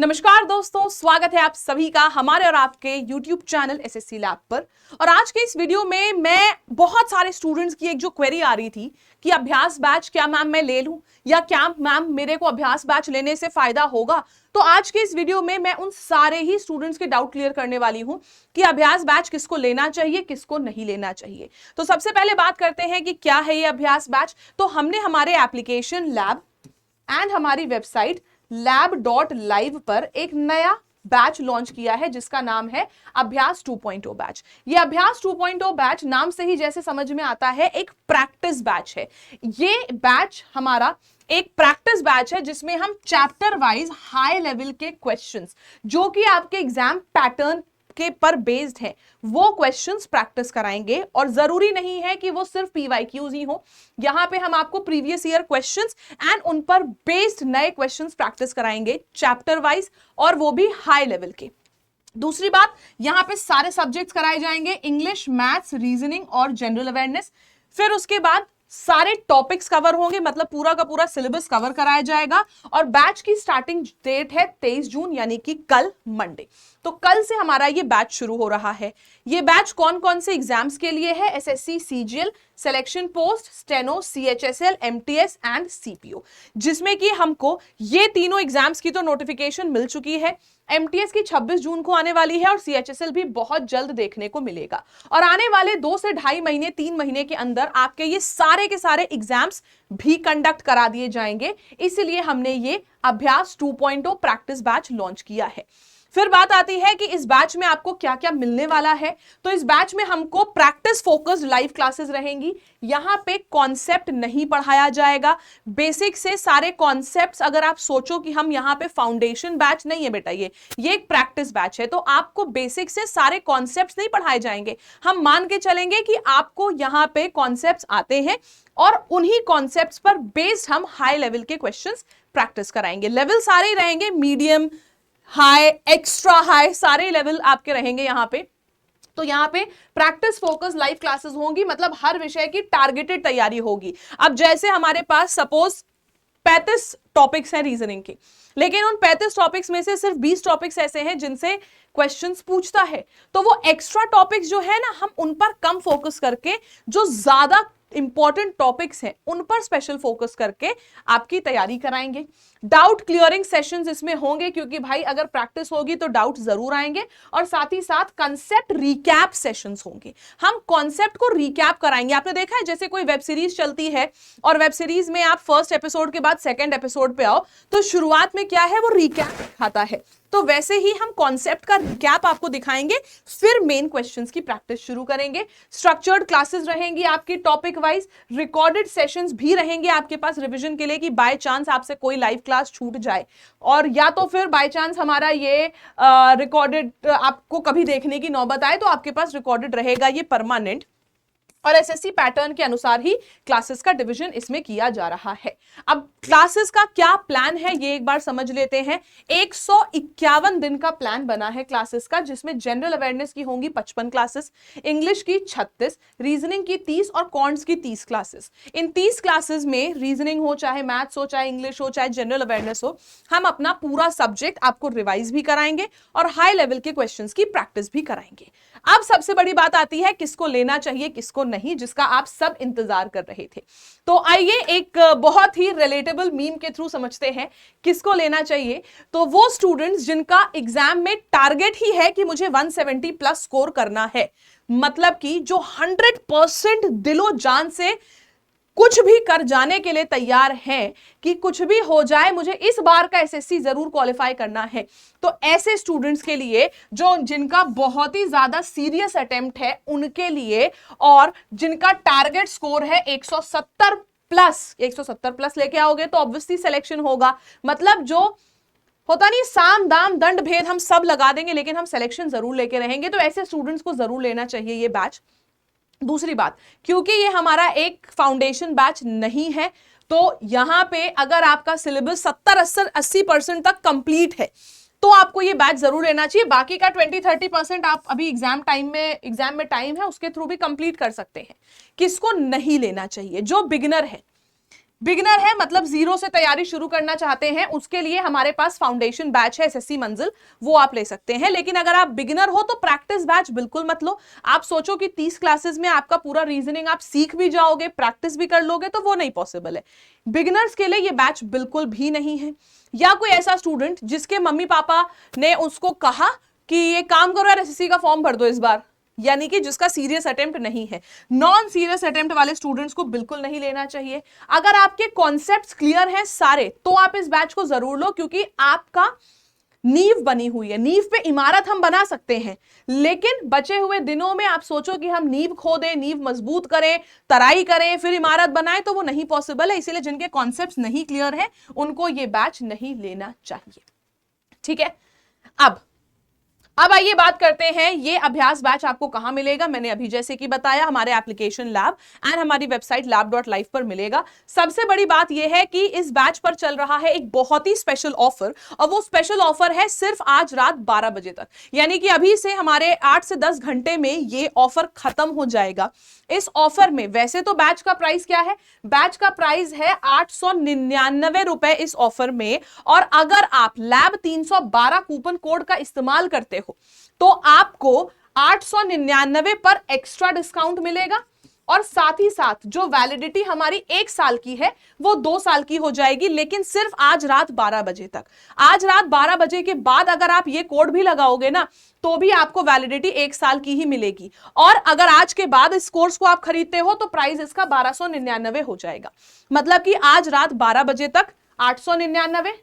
नमस्कार दोस्तों, स्वागत है आप सभी का हमारे और आपके YouTube चैनल एसएससी लैब पर। और आज के इस वीडियो में मैं बहुत सारे स्टूडेंट्स की एक जो क्वेरी आ रही थी कि अभ्यास बैच क्या मैम मैं ले लूं या क्या मैम मेरे को अभ्यास बैच लेने से फायदा होगा। तो आज के इस वीडियो में मैं उन सारे ही स्टूडेंट्स के डाउट क्लियर करने वाली हूं कि अभ्यास बैच किसको लेना चाहिए, किसको नहीं लेना चाहिए। तो सबसे पहले बात करते हैं कि क्या है ये अभ्यास बैच। तो हमने हमारे एप्लीकेशन लैब एंड हमारी वेबसाइट lab.live पर एक नया बैच लॉन्च किया है जिसका नाम है अभ्यास 2.0 बैच। ये अभ्यास 2.0 बैच नाम से ही जैसे समझ में आता है एक प्रैक्टिस बैच है। ये बैच हमारा एक प्रैक्टिस बैच है जिसमें हम चैप्टर वाइज हाई लेवल के क्वेश्चंस जो कि आपके एग्जाम पैटर्न के पर बेस्ड है वो क्वेश्चंस प्रैक्टिस कराएंगे। और जरूरी नहीं है कि वो सिर्फ पीवाईक्यूज ही हो, यहां पे हम आपको प्रीवियस ईयर क्वेश्चंस एंड उन पर बेस्ड नए क्वेश्चंस प्रैक्टिस कराएंगे चैप्टर वाइज, और वो भी हाई लेवल के। दूसरी बात, यहां पे सारे सब्जेक्ट्स कराए जाएंगे, इंग्लिश, मैथ्स, रीजनिंग और जनरल अवेयरनेस। फिर उसके बाद सारे टॉपिक्स कवर होंगे, मतलब पूरा का पूरा सिलेबस कवर कराया जाएगा। और बैच की स्टार्टिंग डेट है 23 जून यानी कि कल मंडे। तो कल से हमारा ये बैच शुरू हो रहा है। ये बैच कौन कौन से एग्जाम्स के लिए है? SSC, CGL, selection post, steno, CHSL, MTS and CPO, जिसमें कि हमको ये तीनों एग्जाम्स की तो नोटिफिकेशन मिल चुकी है। एमटीएस की 26 जून को आने वाली है और सीएचएसएल भी बहुत जल्द देखने को मिलेगा। और आने वाले 2 से 2.5 महीने 3 महीने के अंदर आपके ये सारे के सारे एग्जाम्स भी कंडक्ट करा दिए जाएंगे। इसलिए हमने ये अभ्यास 2.0 प्रैक्टिस बैच लॉन्च किया है। फिर बात आती है कि इस बैच में आपको क्या क्या मिलने वाला है। तो इस बैच में हमको प्रैक्टिस फोकस्ड लाइव क्लासेस रहेंगी। यहां पे कॉन्सेप्ट नहीं पढ़ाया जाएगा, बेसिक से सारे कॉन्सेप्ट्स। अगर आप सोचो कि हम यहाँ पे फाउंडेशन बैच, नहीं है बेटा, ये एक प्रैक्टिस बैच है, तो आपको बेसिक से सारे कॉन्सेप्ट्स नहीं पढ़ाए जाएंगे। हम मान के चलेंगे कि आपको यहाँ पे कॉन्सेप्ट्स आते हैं और उन्हीं कॉन्सेप्ट्स पर बेस्ड हम हाई लेवल के क्वेश्चंस प्रैक्टिस कराएंगे। लेवल सारे ही रहेंगे, मीडियम, हाई, एक्स्ट्रा हाई, सारे लेवल आपके रहेंगे यहां पे। तो यहां पे प्रैक्टिस फोकस लाइव क्लासेस होंगी, मतलब हर विषय की टारगेटेड तैयारी होगी। अब जैसे हमारे पास सपोज 35 टॉपिक्स हैं रीजनिंग के, लेकिन उन 35 टॉपिक्स में से सिर्फ 20 टॉपिक्स ऐसे हैं जिनसे क्वेश्चंस पूछता है, तो वो एक्स्ट्रा टॉपिक्स जो है ना, हम उन पर कम फोकस करके जो ज्यादा इंपॉर्टेंट टॉपिक्स हैं उन पर स्पेशल फोकस करके आपकी तैयारी कराएंगे। डाउट क्लियरिंग सेशंस इसमें होंगे, क्योंकि भाई अगर प्रैक्टिस होगी तो डाउट जरूर आएंगे। और साथ ही साथ कंसेप्ट रिकैप सेशंस होंगे, हम कॉन्सेप्ट को रिकैप कराएंगे। आपने देखा है जैसे कोई वेब सीरीज चलती है और वेब सीरीज में आप फर्स्ट एपिसोड के बाद सेकेंड एपिसोड पे आओ तो शुरुआत में क्या है, वो रिकैप दिखाता है। तो वैसे ही हम कॉन्सेप्ट का रिकैप आपको दिखाएंगे, फिर मेन क्वेश्चंस की प्रैक्टिस शुरू करेंगे। स्ट्रक्चर्ड क्लासेस रहेंगी आपकी टॉपिक वाइज, रिकॉर्डेड सेशंस भी रहेंगे आपके पास रिवीजन के लिए, कि बाय चांस आपसे कोई लाइव क्लास छूट जाए, और या तो फिर बाय चांस हमारा ये रिकॉर्डेड आपको कभी देखने की नौबत आए तो आपके पास रिकॉर्डेड रहेगा ये परमानेंट। और एसएससी पैटर्न के अनुसार ही क्लासेस का डिवीजन इसमें किया जा रहा है। अब क्लासेस का क्या प्लान है ये एक बार समझ लेते हैं। 151 दिन का प्लान बना है क्लासेस का, जिसमें जनरल अवेयरनेस की होंगी 55 क्लासेस, इंग्लिश की 36, रीजनिंग की 30 और कॉन्ट्स की 30 क्लासेस। इन 30 क्लासेस में रीजनिंग हो, चाहे मैथ्स हो, चाहे इंग्लिश हो, चाहे जनरल अवेयरनेस हो, हम अपना पूरा सब्जेक्ट आपको रिवाइज भी कराएंगे और हाई लेवल के क्वेश्चंस की प्रैक्टिस भी कराएंगे। अब सबसे बड़ी बात आती है किसको लेना चाहिए किसको नहीं, जिसका आप सब इंतजार कर रहे थे। तो आइए एक बहुत ही रिलेटेबल मीम के थ्रू समझते हैं किसको लेना चाहिए। तो वो स्टूडेंट्स जिनका एग्जाम में टारगेट ही है कि मुझे 170 प्लस स्कोर करना है, मतलब कि जो 100% दिलो जान से कुछ भी कर जाने के लिए तैयार हैं कि कुछ भी हो जाए मुझे इस बार का एसएससी जरूर क्वालिफाई करना है। तो ऐसे स्टूडेंट्स के लिए, जो जिनका बहुत ही ज्यादा सीरियस अटेम्प्ट है उनके लिए, और जिनका टारगेट स्कोर है 170 प्लस लेके आओगे तो ऑब्वियसली सिलेक्शन होगा। मतलब जो होता नहीं, साम दाम दंड भेद हम सब लगा देंगे लेकिन हम सिलेक्शन जरूर लेके रहेंगे। तो ऐसे स्टूडेंट्स को जरूर लेना चाहिए ये बैच। दूसरी बात, क्योंकि ये हमारा एक फाउंडेशन बैच नहीं है, तो यहां पे अगर आपका सिलेबस 70-80% तक कंप्लीट है तो आपको ये बैच जरूर लेना चाहिए। बाकी का 20-30% आप अभी एग्जाम में टाइम है उसके थ्रू भी कंप्लीट कर सकते हैं। किसको नहीं लेना चाहिए? जो बिगिनर है, बिगिनर है मतलब जीरो से तैयारी शुरू करना चाहते हैं, उसके लिए हमारे पास फाउंडेशन बैच है एसएससी मंजिल, वो आप ले सकते हैं। लेकिन अगर आप बिगिनर हो तो प्रैक्टिस बैच बिल्कुल मत लो। आप सोचो कि 30 क्लासेस में आपका पूरा रीजनिंग आप सीख भी जाओगे, प्रैक्टिस भी कर लोगे, तो वो नहीं पॉसिबल है। बिगिनर्स के लिए ये बैच बिल्कुल भी नहीं है। या कोई ऐसा स्टूडेंट जिसके मम्मी पापा ने उसको कहा कि ये काम करो यार, एसएससी का फॉर्म भर दो इस बार, यानी कि जिसका सीरियस अटेम्प्ट नहीं है, नॉन सीरियस अटेम्प्ट वाले स्टूडेंट्स को बिल्कुल नहीं लेना चाहिए। अगर आपके कॉन्सेप्ट्स क्लियर हैं सारे, तो आप इस बैच को जरूर लो, क्योंकि आपका नींव बनी हुई है। नींव पे इमारत हम बना सकते हैं, लेकिन बचे हुए दिनों में आप सोचो कि हम नींव खोदें, नींव मजबूत करें, तराई करें, फिर इमारत बनाएं, तो वो नहीं पॉसिबल है। इसीलिए जिनके कॉन्सेप्ट्स नहीं क्लियर है उनको ये बैच नहीं लेना चाहिए। ठीक है, अब आइए बात करते हैं ये अभ्यास बैच आपको कहां मिलेगा। मैंने अभी जैसे कि बताया, हमारे एप्लीकेशन लैब एंड हमारी वेबसाइट lab.life पर मिलेगा। सबसे बड़ी बात यह है कि इस बैच पर चल रहा है एक बहुत ही स्पेशल ऑफर, और वो स्पेशल ऑफर है सिर्फ आज रात 12 बजे तक, यानी कि अभी से हमारे 8 से 10 घंटे में ये ऑफर खत्म हो जाएगा। इस ऑफर में वैसे तो बैच का प्राइस क्या है, बैच का प्राइस है 899 रुपए इस ऑफर में, और अगर आप लैब 312 कूपन कोड का इस्तेमाल करते हो तो आपको 899 पर एक्स्ट्रा डिस्काउंट मिलेगा, और साथ ही साथ जो वैलिडिटी हमारी 1 साल की है वो 2 साल की हो जाएगी, लेकिन सिर्फ आज रात 12 बजे तक। आज रात 12 बजे के बाद अगर आप ये कोड भी लगाओगे ना, तो भी आपको वैलिडिटी 1 साल की ही मिलेगी। और अगर आज के बाद इस कोर्स को आप खरीदते हो तो प्राइस इसका 1299 हो जाएगा। मतलब कि आज रात 12 बजे तक 899,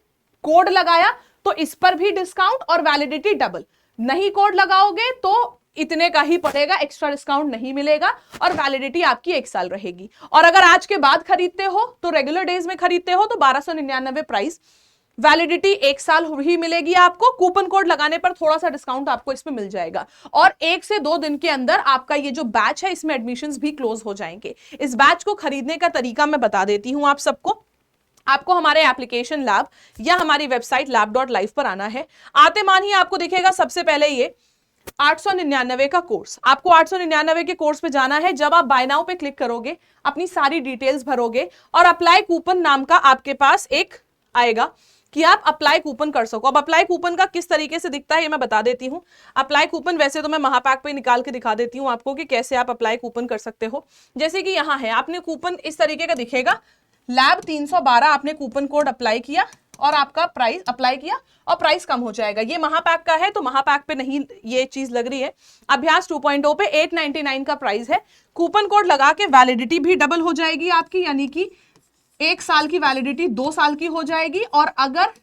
कोड लगाया तो इस पर भी डिस्काउंट और वैलिडिटी डबल। नहीं कोड लगाओगे तो इतने का ही पड़ेगा, एक्स्ट्रा डिस्काउंट नहीं मिलेगा, और वैलिडिटी आपकी 1 साल रहेगी। और अगर आज के बाद खरीदते हो तो रेगुलर डेज में खरीदते हो तो 1299 प्राइस, वैलिडिटी 1 साल ही मिलेगी आपको। कूपन कोड लगाने पर थोड़ा सा डिस्काउंट आपको इसमें मिल जाएगा, और 1 से 2 दिन के अंदर आपका ये जो बैच है इसमें एडमिशंस भी क्लोज हो जाएंगे। इस बैच को खरीदने का तरीका मैं बता देती हूं आप सबको। आपको हमारे एप्लीकेशन लैब या हमारी वेबसाइट lab.life पर आना है। आते मान ही आपको दिखेगा सबसे पहले ये 899 का कोर्स। आपको 899 के कोर्स पे जाना है। जब आप बाय नाउ पे क्लिक करोगे, अपनी सारी डिटेल्स भरोगे, और अप्लाई कूपन नाम का आपके पास एक आएगा कि आप अप्लाई कूपन कर सको। अब अप्लाई कूपन का किस तरीके से दिखता है ये मैं बता देती हूँ। अप्लाई कूपन वैसे तो मैं महापैक पे निकाल के दिखा देती हूँ आपको कि कैसे आप अप्लाई कूपन कर सकते हो। जैसे कि यहाँ है, आपने कूपन इस तरीके का दिखेगा, लैब 312 आपने कूपन कोड अप्लाई किया और आपका प्राइस अप्लाई किया और प्राइस कम हो जाएगा। ये महापैक का है तो महापैक पे नहीं ये चीज लग रही है। अभ्यास 2.0 पे 899 का प्राइस है। कूपन कोड लगा के वैलिडिटी भी डबल हो जाएगी आपकी, यानी कि 1 साल की वैलिडिटी 2 साल की हो जाएगी। और अगर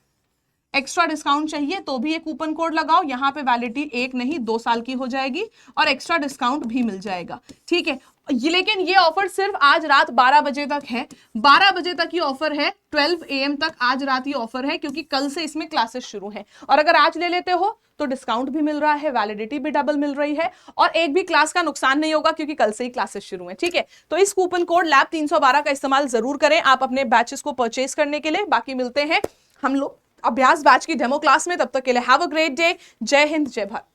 एक्स्ट्रा डिस्काउंट चाहिए तो भी ये कूपन कोड लगाओ, यहाँ पे वैलिडिटी 1 नहीं 2 साल की हो जाएगी और एक्स्ट्रा डिस्काउंट भी मिल जाएगा। ठीक है, लेकिन ये ऑफर सिर्फ आज रात 12 बजे तक है। 12 बजे तक ये ऑफर है, 12 AM तक आज रात ये ऑफर है, क्योंकि कल से इसमें क्लासेस शुरू हैं। और अगर आज ले लेते हो तो डिस्काउंट भी मिल रहा है, वैलिडिटी भी डबल मिल रही है, और एक भी क्लास का नुकसान नहीं होगा क्योंकि कल से ही क्लासेस शुरू हैं। ठीक है, तो इस कूपन कोड लैब 312 का इस्तेमाल जरूर करें आप अपने बैचेस को परचेज करने के लिए। बाकी मिलते हैं हम लोग अभ्यास बैच की डेमो क्लास में, तब तक के लिए हैव अ ग्रेट डे। जय हिंद, जय भारत।